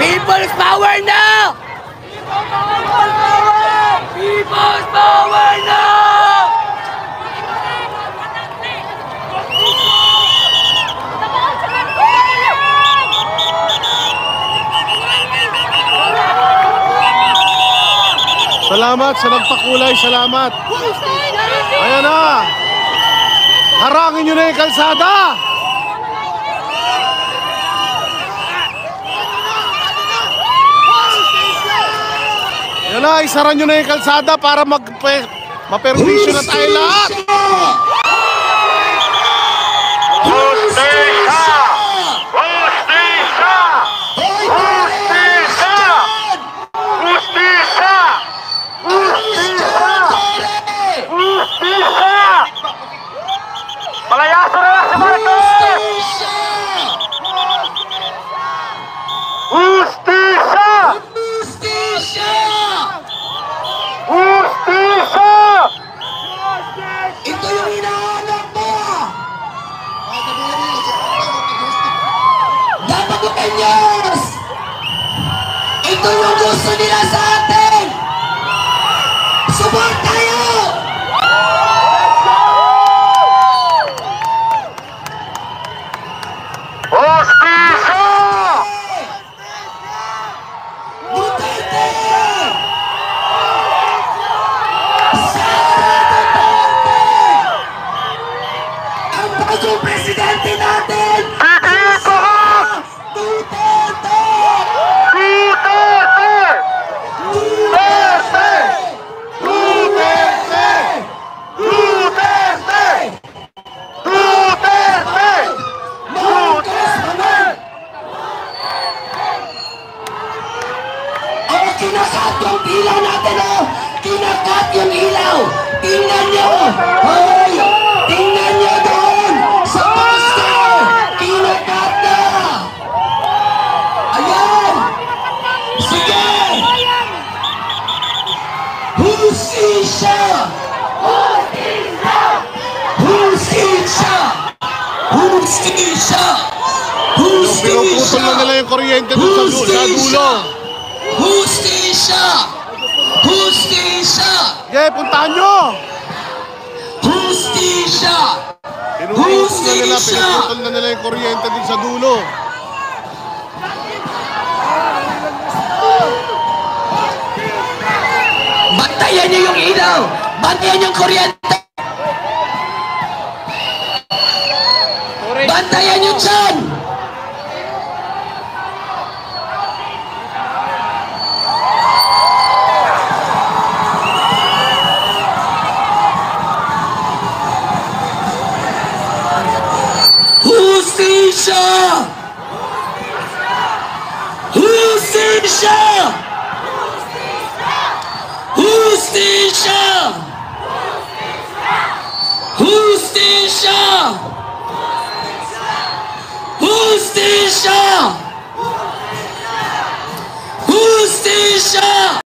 People's power now! People's power now! Salamat sa nagpakulay, salamat. Ayan na. Harangin nyo na yung kalsada. Ayan na, isaran nyo na yung kalsada para mapermisyon na tayo lahat. Palayaso na lang si Marcos! Justisya! Justisya! Justisya! Ito yung hinahanap mo! Napag-upenyos! Ito yung gusto nila sa atin! Support tayo! Justisya! Duterte! Sara Duterte! Ang bagong presidente natin! Dito! Duterte! Duterte! Duterte! Duterte! Duterte! Duterte! Marcos naman! Oh, kinakat yung ilaw natin, oh! Kinakat yung ilaw! Tingnan nyo! Hoy! Tingnan nyo doon! Sa poste! Kinakat na! Ayan! Sige! Hustisya! Hustisya! Hustisya! Pinuputol na nila yung kuryente dun sa dulo. Hustisya! Hustisya! Okay, puntahan nyo. Hustisya! Pinuputol na nila yung kuryente dun sa dulo. Bantayan niyo yung ilaw! Bantayan yung kuryente! Bantayan niyo dyan! Hustisya! Hustisya! Hustisya! Hustisya!